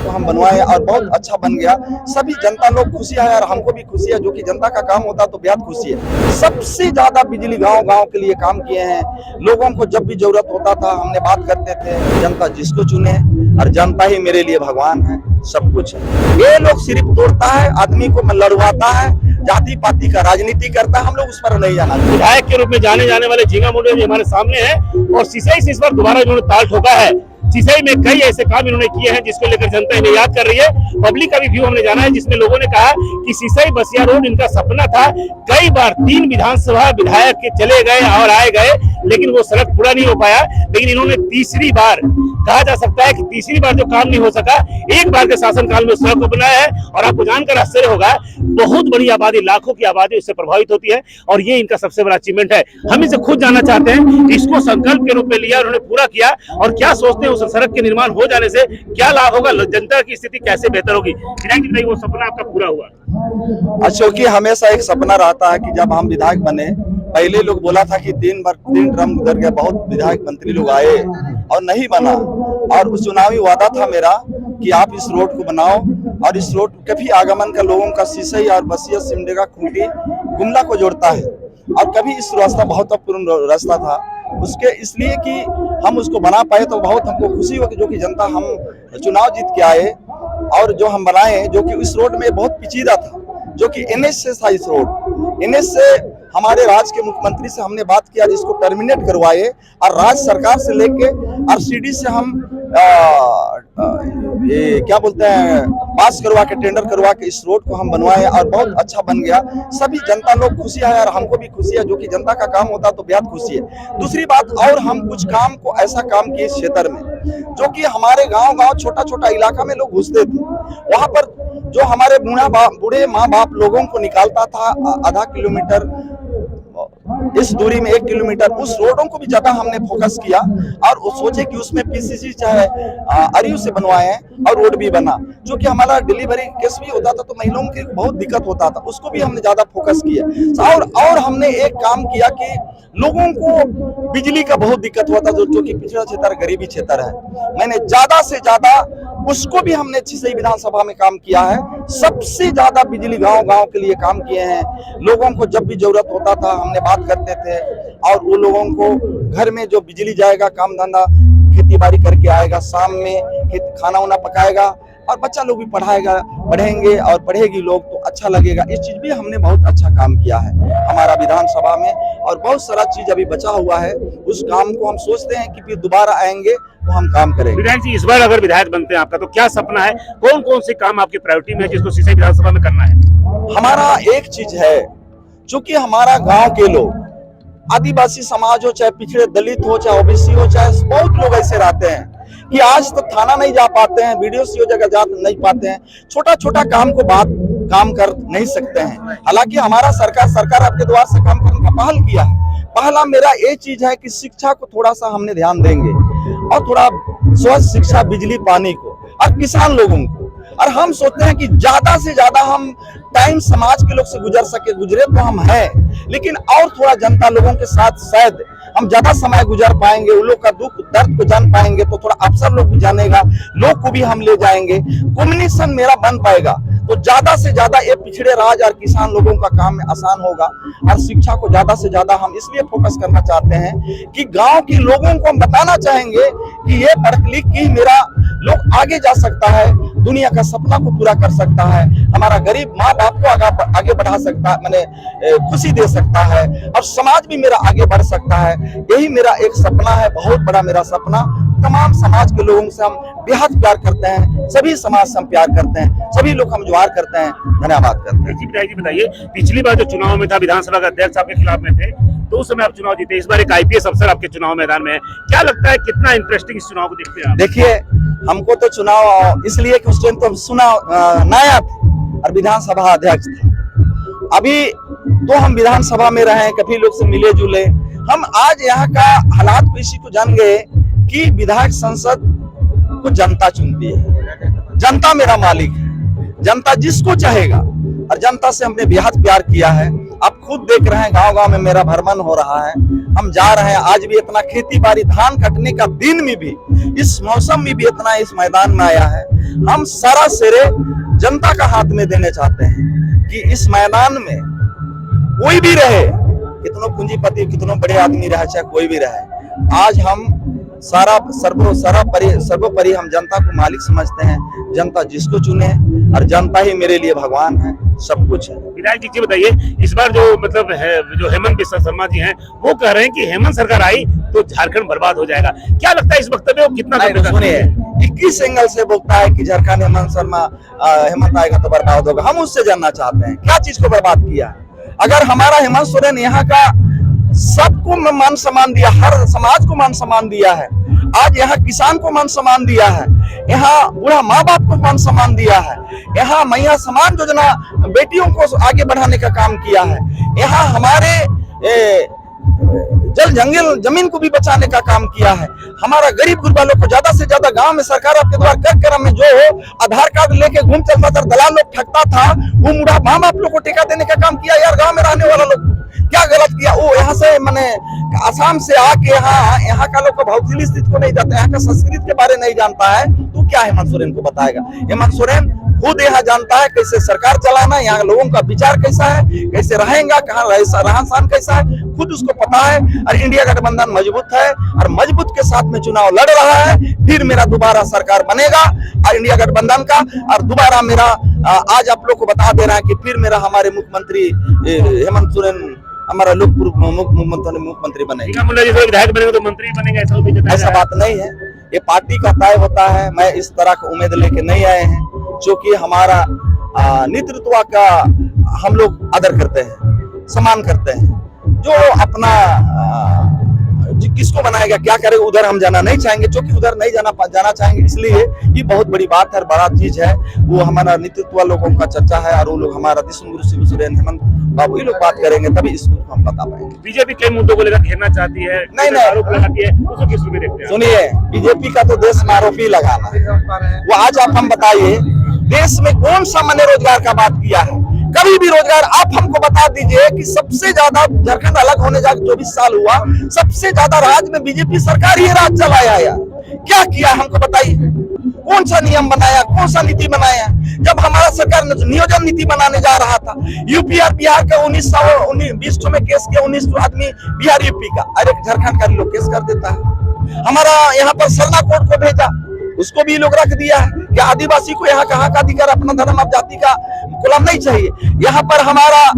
को हम बनवाए और बहुत अच्छा बन गया। सभी जनता लोग खुशी है और हमको भी खुशी है, जो कि जनता का काम होता तो बेहद खुशी है। सबसे ज्यादा बिजली गांव-गांव के लिए काम किए हैं। लोगों को जब भी जरूरत होता था हमने बात करते थे, जनता जिसको चुने और जनता ही मेरे लिए भगवान है, सब कुछ है। ये लोग सिर्फ तोड़ता है, आदमी को लड़वाता है, जाति पाति का राजनीति करता है, हम लोग उस पर नहीं जाना। विधायक के रूप में जाने जाने वाले झींगा मुंडे जी हमारे सामने हैं और सिसई से इस बार दोबारा इन्होंने ताल ठोका है। सिसई में कई ऐसे काम इन्होंने किए हैं जिसको लेकर जनता इन्हें याद कर रही है। पब्लिक का भी व्यू हमने जाना है जिसमें लोगों ने कहा कि सिसई बसिया रोड इनका सपना था। कई बार 3 विधानसभा विधायक के चले गए और आए गए, लेकिन वो सड़क पूरा नहीं हो पाया। लेकिन इन्होंने तीसरी बार, कहा जा सकता है कि तीसरी बार जो काम नहीं हो सका, एक बार के शासनकाल में सड़क को बनाया है। और आपको जानकर आश्चर्य होगा, बहुत बड़ी आबादी, लाखों की आबादी उससे प्रभावित होती है और ये इनका सबसे बड़ा अचीवमेंट है। हम इसे खुद जानना चाहते हैं, इसको संकल्प के रूप में लिया, उन्होंने पूरा किया और क्या सोचते हैं उस सड़क के निर्माण हो जाने से क्या लाभ होगा, जनता की स्थिति कैसे बेहतर होगी। वो सपना आपका पूरा हुआ? क्योंकि हमेशा एक सपना रहता है कि जब हम विधायक बने, पहले लोग बोला था कि 3 टर्म गुजर गया, बहुत विधायक मंत्री लोग आए और नहीं बना। और उस चुनावी वादा था मेरा कि आप इस रोड को बनाओ और इस रोड कभी आगमन का लोगों का सिसई और बसिया सिमडेगा खूंटी गुमला को जोड़ता है और कभी इस रास्ता बहुत महत्वपूर्ण रास्ता था उसके, इसलिए कि हम उसको बना पाए तो बहुत हमको खुशी हो कि जो कि जनता हम चुनाव जीत के आए और जो हम बनाए, जो कि इस रोड में बहुत पेचीदा था, जो कि एनएच से था। इस रोड एनएच से हमारे राज्य के मुख्यमंत्री से हमने बात किया, इसको टर्मिनेट करवाए और राज्य सरकार से लेके आरसीडी से हम ये क्या बोलते हैं पास करवा के, टेंडर करवा के इस रोड को हम बनवाए और बहुत अच्छा बन गया। सभी जनता लोग खुशी है और हमको भी खुशी है, जो कि जनता का काम होता तो बेहद खुशी है। दूसरी बात, और हम कुछ काम को ऐसा काम किए इस क्षेत्र में, जो कि हमारे गांव-गांव छोटा-छोटा इलाका में लोग घुसते थे, वहां पर जो हमारे बूढ़े माँ बाप लोगों को निकालता था आधा किलोमीटर इस दूरी में 1 किलोमीटर, उस रोडों को भी ज्यादा हमने फोकस किया और वो सोचे कि उसमें पीसीसी चाहे अरियू से बनवाए और रोड भी बना। जो कि हमारा डिलीवरी केस भी होता था तो महिलाओं की बहुत दिक्कत होता था, उसको भी हमने ज्यादा फोकस किया। और हमने एक काम किया कि लोगों को बिजली का बहुत दिक्कत हुआ था, जो कि पिछड़ा क्षेत्र गरीबी क्षेत्र है, मैंने ज्यादा से ज्यादा उसको भी हमने सिसई विधानसभा में काम किया है। सबसे ज्यादा बिजली गांव-गांव के लिए काम किए हैं। लोगों को जब भी जरूरत होता था हमने बात करते थे और वो लोगों को घर में जो बिजली जाएगा, काम धंधा खेती बाड़ी करके आएगा, शाम में खाना वाना पकाएगा और बच्चा लोग भी पढ़ेंगे और पढ़ेगी लोग तो अच्छा लगेगा। इस चीज भी हमने बहुत अच्छा काम किया है हमारा विधानसभा में और बहुत सारा चीज अभी बचा हुआ है। उस काम को हम सोचते हैं कि फिर दोबारा आएंगे तो हम काम करेंगे। विधायक जी, इस बार अगर विधायक बनते हैं आपका तो क्या सपना है, कौन कौन से काम आपकी प्रायोरिटी में है जिसको सिसई विधानसभा में करना है? हमारा एक चीज है, चूंकि हमारा गाँव के लोग आदिवासी समाज हो, चाहे पिछड़े दलित हो, चाहे ओबीसी हो, चाहे बहुत लोग ऐसे रहते हैं कि आज तो थाना नहीं जा पाते हैं, बीडीओ जगह जा नहीं पाते हैं, छोटा छोटा काम को काम कर नहीं सकते हैं। हालांकि हमारा सरकार आपके द्वार से काम करने का पहल किया है। पहला मेरा ये चीज है कि शिक्षा को थोड़ा सा हमने ध्यान देंगे और थोड़ा स्वच्छ शिक्षा, बिजली पानी को और किसान लोगों को। और हम सोचते हैं कि ज्यादा से ज्यादा हम टाइम समाज के लोग से गुजरे तो हम हैं, लेकिन और थोड़ा जनता लोगों के साथ शायद हम ज्यादा समय गुजार पाएंगे, उन लोग का दुख दर्द को जान पाएंगे तो थोड़ा अफसर लोग भी जानेगा, लोग को भी हम ले जाएंगे, कम्युनिकेशन मेरा बन पाएगा तो ज्यादा से ज्यादा ये पिछड़े राज्य और किसान लोगों का काम में आसान होगा। और शिक्षा को ज्यादा से ज्यादा हम इसलिए फोकस करना चाहते हैं कि गांव के लोगों को हम बताना चाहेंगे कि ये पढ़ लिख के मेरा लोग आगे जा सकता है, दुनिया का सपना को पूरा कर सकता है, हमारा गरीब माँ बाप को आगे बढ़ा सकता है, मैंने खुशी दे सकता है और समाज भी मेरा आगे बढ़ सकता है। यही मेरा एक सपना है, बहुत बड़ा मेरा सपना। तमाम समाज के लोगों से हम बेहद प्यार करते हैं, सभी समाज से हम प्यार करते हैं, सभी लोग हम जुआर करते हैं, धन्यवाद करते हैं। जी बताइए, पिछली बार जो चुनाव में था विधानसभा का अध्यक्ष आपके खिलाफ में थे तो उस समय आप चुनाव जीते, इस बार एक आईपीएस अफसर आपके चुनाव मैदान में है, क्या लगता है कितना इंटरेस्टिंग इस चुनाव को देखते हैं आप? देखिए, हमको तो चुनाव इसलिए कि उस टाइम तो सुना नया था और विधानसभा अध्यक्ष था। अभी तो हम विधानसभा में रहे, कभी लोग से मिले जुले, हम आज यहाँ का हालात को इसी को जान गए कि विधायक संसद को जनता चुनती है, जनता मेरा मालिक है, जनता जिसको चाहेगा और जनता से हमने बेहद प्यार किया है। आप खुद देख रहे हैं, गांव-गांव में मेरा भ्रमण हो रहा है, हम जा रहे हैं। आज भी इतना खेती बाड़ी धान कटने का दिन में भी, इस मौसम में भी इतना इस मैदान में आया है। हम सारा श्रेय जनता का हाथ में देने चाहते हैं कि इस मैदान में कोई भी रहे, कितनों पूंजीपति, कितनों बड़े आदमी रहे, चाहे कोई भी रहे, आज हम सर्वोपरि हम जनता को मालिक समझते हैं। जनता जिसको चुने और जनता ही मेरे लिए भगवान है, सब कुछ है। विधायक जी बताइए, इस बार जो मतलब है, जो हेमंत बिस्वा शर्मा जी हैं, वो कह रहे हैं कि हेमंत सरकार आई तो झारखंड बर्बाद हो जाएगा। क्या लगता है इस वक्तव्य को कितना? सुनिए, 21 एंगल से बोलता है कि झारखंड हेमंत आएगा तो बर्बाद होगा। हम उससे जानना चाहते हैं क्या चीज को बर्बाद किया। अगर हमारा हेमंत सोरेन यहाँ का सबको मान सम्मान दिया, हर समाज को मान सम्मान दिया है, आज यहाँ किसान को मान सम्मान दिया है, यहाँ बूढ़ा माँ बाप को मान सम्मान दिया है, यहाँ मैया समान योजना बेटियों को आगे बढ़ाने का काम किया है, यहाँ हमारे जल जंगल जमीन को भी बचाने का काम किया है, हमारा गरीब गुरबा लोग को ज्यादा से ज्यादा गांव में सरकार आपके द्वारा कर में जो आधार कार्ड लेके घूम चलता था, दलाल लोग ठगता था, वो बूढ़ा माँ बाप लोग को टेका देने का काम किया। यार, गांव में रहने वाला लोग क्या गलत किया? वो यहाँ से मैंने आसाम से आके यहाँ का लोग भौगोलिक स्थिति को नहीं जानता, यहाँ का संस्कृति के बारे नहीं जानता है, तो क्या हेमंत सोरेन को बताएगा? हेमंत सोरेन खुद यहाँ जानता है कैसे सरकार चलाना, यहाँ लोगों का विचार कैसा है, कैसे रहेगा, कहाँ रहन सहन कैसा है, खुद उसको पता है। और इंडिया गठबंधन मजबूत है और मजबूत के साथ में चुनाव लड़ रहा है। फिर मेरा दोबारा सरकार बनेगा और इंडिया गठबंधन का, और दोबारा मेरा आज आप लोग को बता दे रहा है कि फिर मेरा हमारे मुख्यमंत्री हेमंत सोरेन हमारा लोकपुर मुख्यमंत्री बनेगा। विधायक बनेगा तो मंत्री बनेगा, ऐसा बात नहीं है, ये पार्टी का तय होता है। मैं इस तरह का उम्मीद लेके नहीं आए हैं, क्योंकि हमारा नेतृत्व का हम लोग आदर करते हैं, सम्मान करते हैं। जो अपना किसको बनाएगा, क्या करेगा, उधर हम जाना नहीं चाहेंगे, क्योंकि उधर नहीं जाना चाहेंगे, इसलिए ये बहुत बड़ी बात है, बड़ा चीज है। वो हमारा नेतृत्व लोगों का चर्चा है और वो लोग हमारा देशमुख शिव सोरेन हेमंत बाबू ये लोग बात करेंगे, तभी इसको हम बता पाएंगे। बीजेपी कई मुद्दों को लेकर घेरना चाहती है, नहीं आरोप लगाती है, उसको किस रूप में देखते हैं? सुनिए, बीजेपी का तो देश में आरोप ही लगाना है। वो आज आप हम बताइए, देश में कौन सा मैंने रोजगार का बात किया है? कभी भी रोजगार आप हमको बता दीजिए कि सबसे ज्यादा झारखंड अलग होने जा 24 साल हुआ, सबसे ज्यादा राज्य में बीजेपी सरकार ही राज चलाया यार। क्या किया हमको बताइए? कौन सा नियम बनाया, कौन सा नीति बनाया? जब हमारा सरकार नियोजन नीति बनाने जा रहा था, यूपी और बिहार का 20 में केस किया, 19 आदमी बिहार यूपी का, अरे झारखंड का लोग केस कर देता है। हमारा यहाँ पर सरना कोर्ट को भेजा, उसको भी लोग रख दिया है कि आदिवासी को यहाँ का हक अधिकार, अपना धर्म अब जाति का गुलाम नहीं चाहिए। यहाँ पर हमारा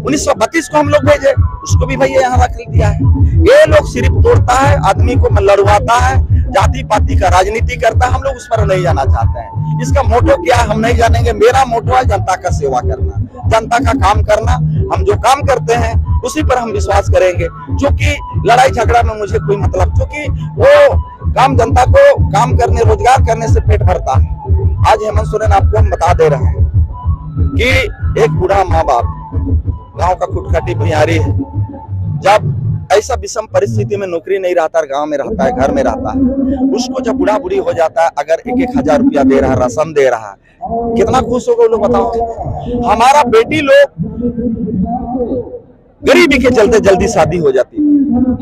1932 को हम लोग भेजे, उसको भी भैया यहाँ रख दिया है। ये लोग सिर्फ तोड़ता है, आदमी को लड़वाता है, जाति पाति का राजनीति करता है। हम लोग उस पर नहीं जाना चाहते हैं। इसका मोटो क्या है हम नहीं जानेंगे। मेरा मोटो है जनता का सेवा करना, जनता का काम करना। हम जो काम करते हैं उसी पर हम विश्वास करेंगे, जो कि लड़ाई झगड़ा में मुझे कोई मतलब, क्योंकि वो काम जनता को काम करने, रोजगार करने से पेट भरता है। आज हेमंत सोरेन आपको हम बता दे रहे हैं कि एक बूढ़ा माँ बाप गांव का खुटखटी बिहारी है, जब ऐसा विषम परिस्थिति में नौकरी नहीं रहता, गांव में रहता है, घर में रहता है, उसको जब बूढ़ा बुढ़ी हो जाता है, अगर 1-1 हजार रुपया दे रहा है, राशन दे रहा है, कितना खुश होगा लोग बताओ। हमारा बेटी लोग गरीबी के चलते जल्दी शादी हो जाती है,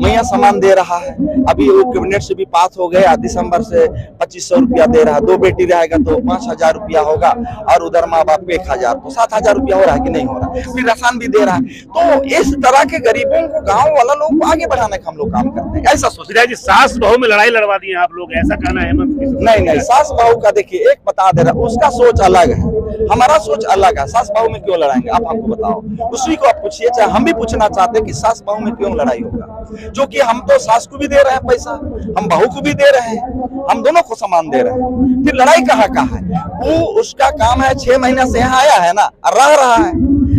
मैया सामान दे रहा है। अभी वो कैबिनेट से भी पास हो गया, दिसंबर से 2500 रुपया दे रहा है। 2 बेटी रहेगा तो 5000 रुपया होगा, और उधर माँ बाप को 1000, तो 7000 रुपया हो रहा है कि नहीं हो रहा है। फिर राशन भी दे रहा है। तो इस तरह के गरीबों को, गाँव वाला लोग को आगे बढ़ाने का हम लोग काम करते हैं। ऐसा सोच जी, सास बहू में लड़ाई लड़वा दी है आप लोग, ऐसा कहना है? नहीं, सास बहू का देखिए, एक बता दे रहा, उसका सोच अलग है, हमारा सोच अलग है। सास बहू में क्यों लड़ाएंगे आप हमको बताओ, उसी को आप पूछिए। चाहे हम भी पूछना चाहते हैं कि सास बहू में क्यों लड़ाई होगा, जो कि हम तो सास को भी दे रहे हैं पैसा, हम बहू को भी दे रहे हैं, हम दोनों को सामान दे रहे हैं। फिर लड़ाई कहाँ का है? वो उसका काम है, 6 महीने से यहाँ आया है ना, रह रहा है,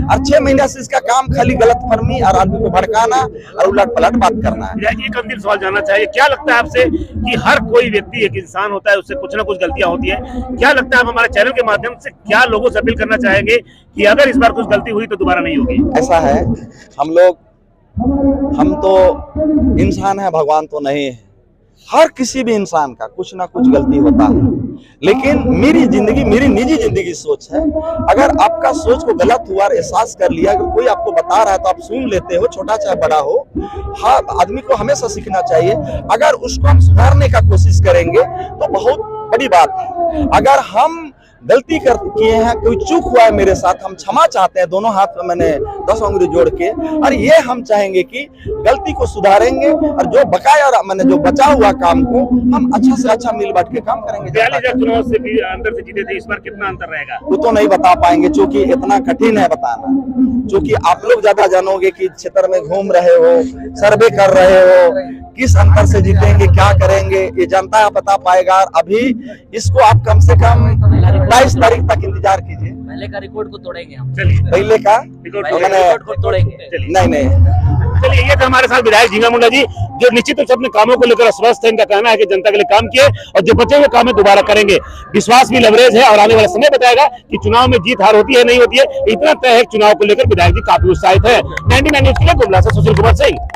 और 6 महीने से इसका काम खाली गलत फहमी और आदमी को भड़काना और उलट पलट बात करना है। एक अंतिम सवाल जानना चाहिए, क्या लगता है आपसे कि हर कोई व्यक्ति एक इंसान होता है, उससे कुछ ना कुछ गलतियां होती है, क्या लगता है आप हमारे चैनल के माध्यम से क्या लोगों से अपील करना चाहेंगे कि अगर इस बार कुछ गलती हुई तो दोबारा नहीं होगी? ऐसा है, हम तो इंसान है, भगवान तो नहीं है। हर किसी भी इंसान का कुछ ना कुछ गलती होता है, लेकिन मेरी जिंदगी, मेरी निजी जिंदगी सोच है, अगर आपका सोच को गलत हुआ और एहसास कर लिया कि कोई आपको बता रहा है तो आप सुन लेते हो, छोटा चाहे बड़ा हो। हाँ, आदमी को हमेशा सीखना चाहिए, अगर उसको हम सुधारने का कोशिश करेंगे तो बहुत बड़ी बात है। अगर हम गलती कर किए हैं, कोई चूक हुआ है मेरे साथ, हम क्षमा चाहते हैं, दोनों हाथ में मैंने 10 उंगली जोड़ के, और ये हम चाहेंगे कि गलती को सुधारेंगे और जो बकाया और मैंने जो बचा हुआ काम को हम अच्छा से अच्छा मिल बांट के काम करेंगे। 42 चुनाव से भी अंतर से जीते थे, इस बार कितना अंतर रहेगा वो तो नहीं बता पाएंगे, क्योंकि इतना कठिन है बताना, क्योंकि आप लोग ज्यादा जानोगे कि क्षेत्र में घूम रहे हो, सर्वे कर रहे हो, किस अंतर से जीतेंगे, क्या करेंगे, ये जनता बता पाएगा। अभी इसको आप कम से कम 22 तारीख तक इंतजार कीजिए। पहले का रिकॉर्ड को तोड़ेंगे हम। चलिए, पहले का रिकॉर्ड को तोड़ेंगे। चलिए नहीं चलिए, ये तो हमारे साथ विधायक झींगा मुंडा जी, जो निश्चित रूप से अपने कामों को लेकर अस्वस्थ है। इनका कहना है कि जनता के लिए काम किए और जो बचे हुए काम है दोबारा करेंगे। विश्वास भी लवरेज है और आने वाला समय बताएगा कि चुनाव में जीत हार होती है नहीं होती है। इतना तय है चुनाव को लेकर विधायक जी काफी उत्साहित है। 99 न्यूज के लिए गुमला से सुशील कुमार सिंह।